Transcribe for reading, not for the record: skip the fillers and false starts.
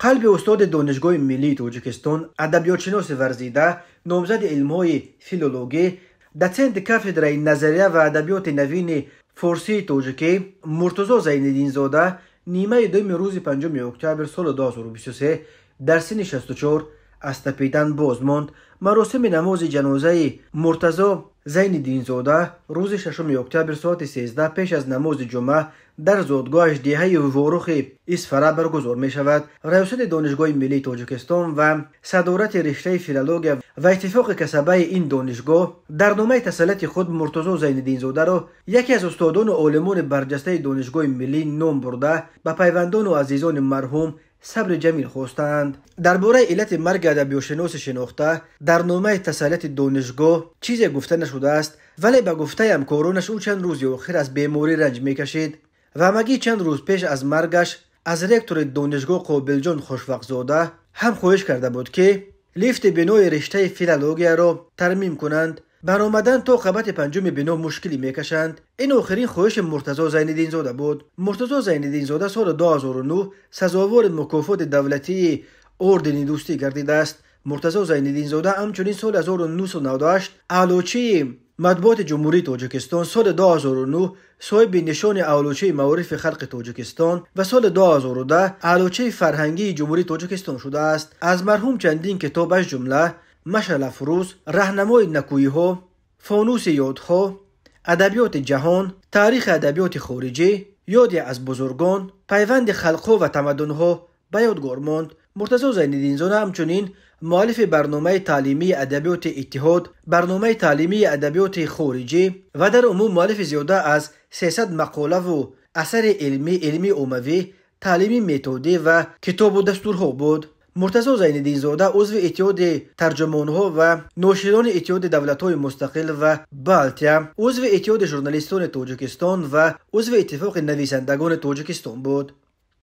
قلب استاد دانشگاه ملی تاجیکستان، ادبیاتشناس ورزیده، نامزد علم‌های فیلولوژی، دوچنت کافدرای نظریه و ادبیات نوین فارسی تاجیکی مرتضی زین‌الدین زاده نیمه دوم روز 5 اکتبر سال 2023 در سن 64 از تپیدن باز ماند. مراسم نماز جنازه مرتضی زین‌الدین زاده روز 6 اکتبر ساعت 13 پیش از نماز جمعه در زادگاهش دهه وارخ اسفره برگزار می شود. ریاست دانشگاه ملی تاجیکستان و صدارت رشته فیلولوژی و اتفاق کسبه این دانشگاه در نامه تسلیت خود مرتضی زین‌الدین زاده را یکی از استادان و عالمان برجسته دانشگاه ملی نام برده به پیوندان و عزیزان مرحوم صبر جمیل خواستند. درباره علت مرگ ادبیاتشناس شناخته در نامه تسلیت دانشگاه چیزی گفته نشده است، ولی به گفته همکارانش او چند روز آخر از بیماری رنج میکشید و مگی چند روز پیش از مرگش از رکتور دانشگاه قابلجان خوشوقت‌زاده هم خواهش کرده بود که لیفت بنای رشته فیلولوژی را ترمیم کنند. برآمدن تا قبط 5 بنا مشکلی میکشند. این آخرین خواهش مرتضی زین‌الدین زاده بود. مرتضی زین‌الدین زاده سال 2009 سزاوار مکافات دولتی اردن دوستی گردیده است. مرتضی زین‌الدین زاده همچنین سال 1998 اعلاچی مطبوعات جمهوری تاجیکستان، سال 2009 صاحب نشان اعلاچی معارف خلق تاجیکستان و سال 2010 اعلاچی فرهنگی جمهوری تاجیکستان شده است. از مرحوم چندین کتاب از جمله مشعل افروز، راهنمای نکویی‌ها، فانوس یادها، ادبیات جهان، تاریخ ادبیات خارجی، یادی از بزرگان، پیوند خلق‌ها و تمدن‌ها به یادگار ماند. مرتضی زین‌الدین زاده همچنین مؤلف برنامه تعلیمی ادبیات اتحاد، برنامه تعلیمی ادبیات خارجی و در عموم مؤلف زیاده از 300 مقاله و اثر علمی عمومی، تعلیمی متدی و کتاب و دستورها بود. مرتضی زین‌الدین زاده عضو اتحاد ترجمانها و ناشران اتحاد دولت‌های مستقل و بالتیا، عضو اتحاد ژورنالیستان تاجیکستان و عضو اتفاق نویسندگان تاجیکستان بود.